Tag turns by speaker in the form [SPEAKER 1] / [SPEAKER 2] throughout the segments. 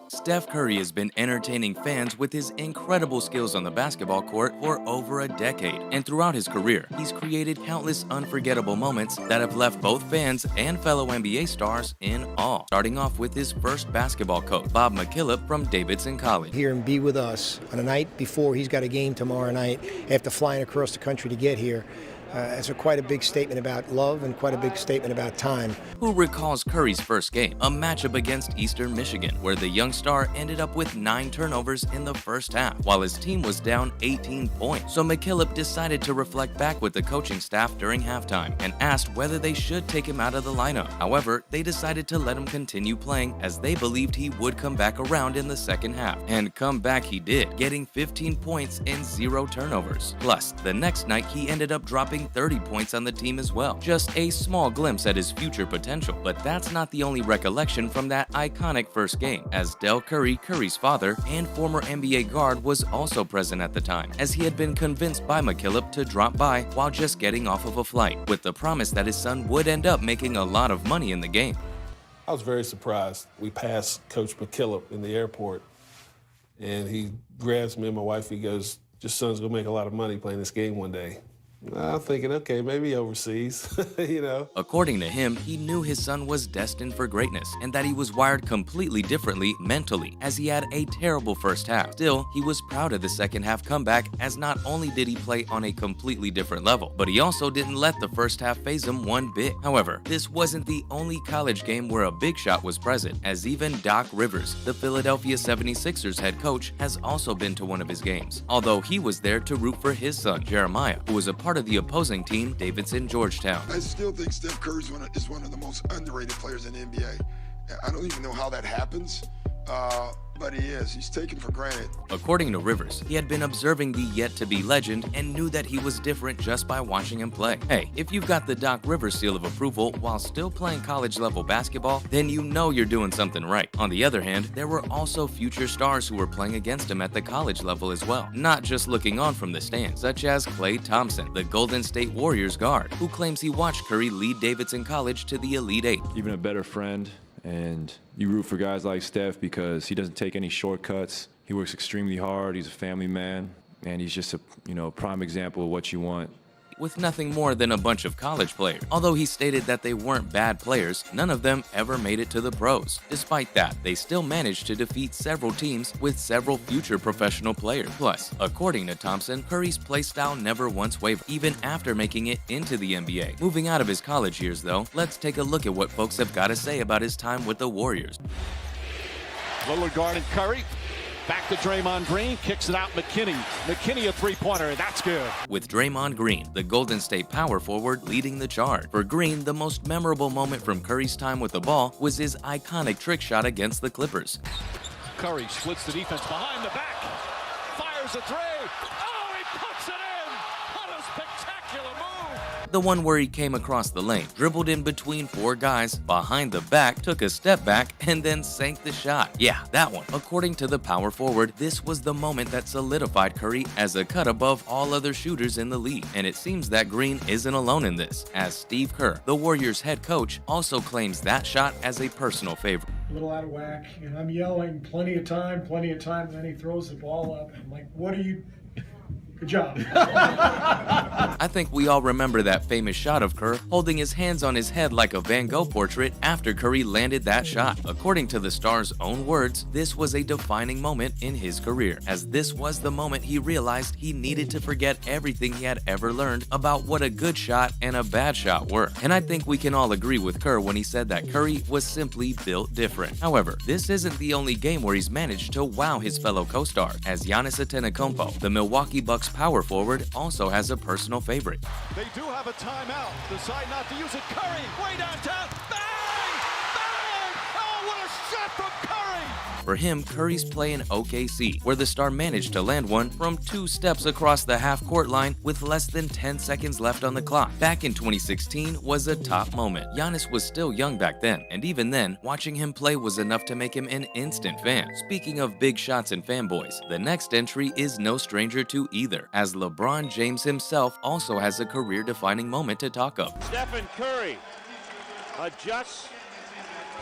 [SPEAKER 1] Steph Curry has been entertaining fans with his incredible skills on the basketball court for over a decade, and throughout his career, he's created countless unforgettable moments that have left both fans and fellow NBA stars in awe. Starting off with his first basketball coach, Bob McKillop from Davidson College.
[SPEAKER 2] Here and be with us on a night before he's got a game tomorrow night after flying across the country to get here. It's quite a big statement about love and quite a big statement about time.
[SPEAKER 1] Who recalls Curry's first game, a matchup against Eastern Michigan, where the young star ended up with 9 turnovers in the first half, while his team was down 18 points. So McKillop decided to reflect back with the coaching staff during halftime and asked whether they should take him out of the lineup. However, they decided to let him continue playing as they believed he would come back around in the second half. And come back he did, getting 15 points and 0 turnovers. Plus, the next night he ended up dropping 30 points on the team as well. Just a small glimpse at his future potential, but that's not the only recollection from that iconic first game, as Del Curry, Curry's father, and former NBA guard was also present at the time, as he had been convinced by McKillop to drop by while just getting off of a flight, with the promise that his son would end up making a lot of money in the game.
[SPEAKER 3] I was very surprised. We passed Coach McKillop in the airport, and he grabs me and my wife. He goes, "Your son's gonna make a lot of money playing this game one day." I'm thinking, okay, maybe overseas, you know.
[SPEAKER 1] According to him, he knew his son was destined for greatness and that he was wired completely differently mentally, as he had a terrible first half. Still, he was proud of the second half comeback, as not only did he play on a completely different level, but he also didn't let the first half faze him one bit. However, this wasn't the only college game where a big shot was present, as even Doc Rivers, the Philadelphia 76ers head coach, has also been to one of his games, although he was there to root for his son, Jeremiah, who was a part of the opposing team, Davidson Georgetown.
[SPEAKER 4] I still think Steph Curry is one of the most underrated players in the NBA. I don't even know how that happens, but he is. He's taken for granted.
[SPEAKER 1] According to Rivers, he had been observing the yet-to-be legend and knew that he was different just by watching him play. Hey, if you've got the Doc Rivers seal of approval while still playing college-level basketball, then you know you're doing something right. On the other hand, there were also future stars who were playing against him at the college level as well, not just looking on from the stands, such as Klay Thompson, the Golden State Warriors guard, who claims he watched Curry lead Davidson College to the Elite Eight.
[SPEAKER 5] Even a better friend. And you root for guys like Steph because he doesn't take any shortcuts. He works extremely hard. He's a family man, and he's just a prime example of what you want.
[SPEAKER 1] With nothing more than a bunch of college players. Although he stated that they weren't bad players, none of them ever made it to the pros. Despite that, they still managed to defeat several teams with several future professional players. Plus, according to Thompson, Curry's play style never once wavered, even after making it into the NBA. Moving out of his college years though, let's take a look at what folks have got to say about his time with the Warriors.
[SPEAKER 6] Lillard guarding Curry. Back to Draymond Green, kicks it out McKinney. McKinney a three-pointer, that's good.
[SPEAKER 1] With Draymond Green, the Golden State power forward, leading the charge. For Green, the most memorable moment from Curry's time with the ball was his iconic trick shot against the Clippers.
[SPEAKER 6] Curry splits the defense behind the back, fires a three. Oh, he puts it in! What a spectacular move!
[SPEAKER 1] The one where he came across the lane, dribbled in between 4 guys, behind the back, took a step back, and then sank the shot. Yeah, that one. According to the power forward, this was the moment that solidified Curry as a cut above all other shooters in the league. And it seems that Green isn't alone in this, as Steve Kerr, the Warriors head coach, also claims that shot as a personal favorite.
[SPEAKER 7] A little out of whack, and I'm yelling plenty of time, and then he throws the ball up. I'm like, what are you... Good job.
[SPEAKER 1] I think we all remember that famous shot of Kerr holding his hands on his head like a Van Gogh portrait after Curry landed that shot. According to the star's own words, this was a defining moment in his career, as this was the moment he realized he needed to forget everything he had ever learned about what a good shot and a bad shot were. And I think we can all agree with Kerr when he said that Curry was simply built different. However, this isn't the only game where he's managed to wow his fellow co-stars, as Giannis Antetokounmpo, the Milwaukee Bucks power forward, also has a personal favorite.
[SPEAKER 6] They do have a timeout. Decide not to use it. Curry, way downtown. Bang! Bang! Oh, what a shot from Curry!
[SPEAKER 1] For him, Curry's play in OKC, where the star managed to land one from 2 steps across the half-court line with less than 10 seconds left on the clock. Back in 2016 was a top moment. Giannis was still young back then, and even then, watching him play was enough to make him an instant fan. Speaking of big shots and fanboys, the next entry is no stranger to either, as LeBron James himself also has a career-defining moment to talk of.
[SPEAKER 8] Stephen Curry adjusts,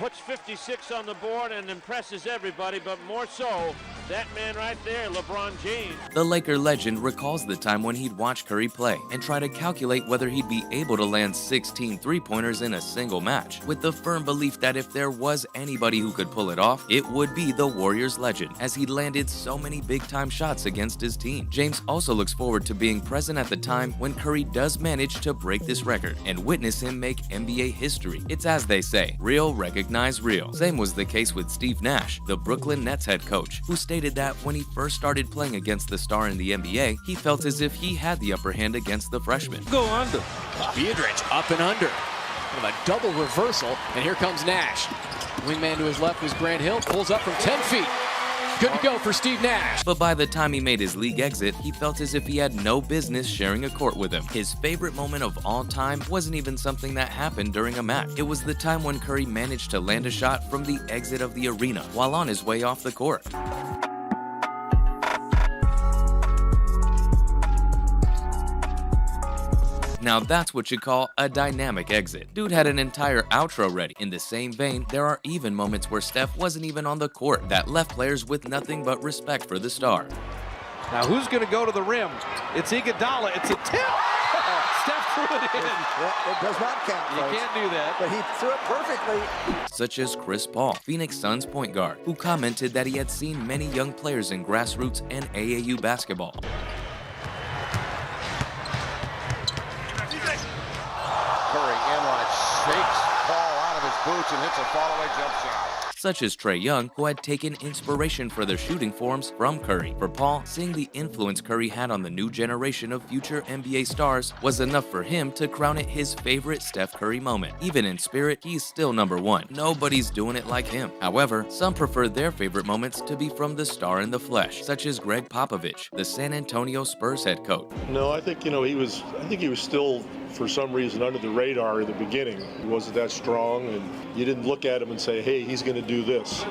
[SPEAKER 8] puts 56 on the board and impresses everybody, but more so, that man right there, LeBron James.
[SPEAKER 1] The Laker legend recalls the time when he'd watch Curry play and try to calculate whether he'd be able to land 16 three-pointers in a single match, with the firm belief that if there was anybody who could pull it off, it would be the Warriors legend, as he'd landed so many big-time shots against his team. James also looks forward to being present at the time when Curry does manage to break this record and witness him make NBA history. It's as they say, real recognize real. Same was the case with Steve Nash, the Brooklyn Nets head coach, who stated that when he first started playing against the star in the NBA, he felt as if he had the upper hand against the freshman.
[SPEAKER 6] Go under.
[SPEAKER 9] Beardridge up and under. Kind of a double reversal, and here comes Nash. Wingman to his left was Grant Hill, pulls up from 10 feet. Good to go for Steve Nash.
[SPEAKER 1] But by the time he made his league exit, he felt as if he had no business sharing a court with him. His favorite moment of all time wasn't even something that happened during a match. It was the time when Curry managed to land a shot from the exit of the arena while on his way off the court. Now that's what you call a dynamic exit. Dude had an entire outro ready. In the same vein, there are even moments where Steph wasn't even on the court that left players with nothing but respect for the star.
[SPEAKER 6] Now who's going to go to the rim? It's Iguodala. It's a tip. Steph threw it in.
[SPEAKER 10] It does not count, folks.
[SPEAKER 6] You can't do that.
[SPEAKER 10] But he threw it perfectly.
[SPEAKER 1] Such as Chris Paul, Phoenix Suns point guard, who commented that he had seen many young players in grassroots and AAU basketball.
[SPEAKER 11] Curry inline shakes Paul out of his boots and hits a fallaway jump shot.
[SPEAKER 1] Such as Trae Young, who had taken inspiration for their shooting forms from Curry. For Paul, seeing the influence Curry had on the new generation of future NBA stars was enough for him to crown it his favorite Steph Curry moment. Even in spirit, he's still #1. Nobody's doing it like him. However, some prefer their favorite moments to be from the star in the flesh, such as Greg Popovich, the San Antonio Spurs head coach.
[SPEAKER 12] No, I think he was still, for some reason, under the radar in the beginning. He wasn't that strong, and you didn't look at him and say, hey, he's going to do this.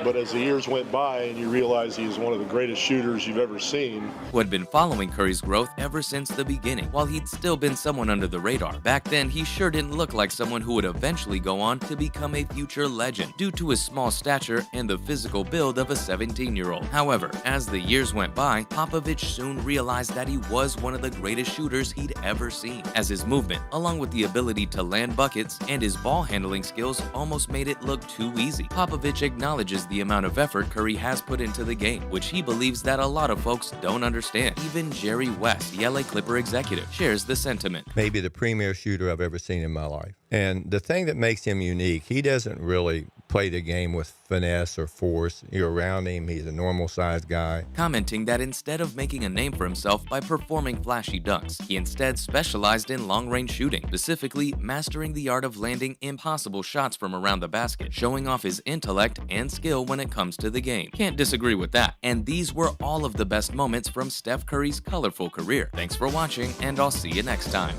[SPEAKER 12] But as the years went by and you realize he is one of the greatest shooters you've ever seen.
[SPEAKER 1] Who had been following Curry's growth ever since the beginning, while he'd still been someone under the radar. Back then, he sure didn't look like someone who would eventually go on to become a future legend, due to his small stature and the physical build of a 17-year-old. However, as the years went by, Popovich soon realized that he was one of the greatest shooters he'd ever seen, as his movement, along with the ability to land buckets and his ball handling skills, almost made it look too easy. Popovich acknowledges the amount of effort Curry has put into the game, which he believes that a lot of folks don't understand. Even Jerry West, the LA Clipper executive, shares the sentiment.
[SPEAKER 13] Maybe the premier shooter I've ever seen in my life. And the thing that makes him unique, he doesn't really play the game with finesse or force. You're around him, he's a normal-sized guy.
[SPEAKER 1] Commenting that instead of making a name for himself by performing flashy dunks, he instead specialized in long-range shooting, specifically mastering the art of landing impossible shots from around the basket, showing off his intellect and skill when it comes to the game. Can't disagree with that. And these were all of the best moments from Steph Curry's colorful career. Thanks for watching, and I'll see you next time.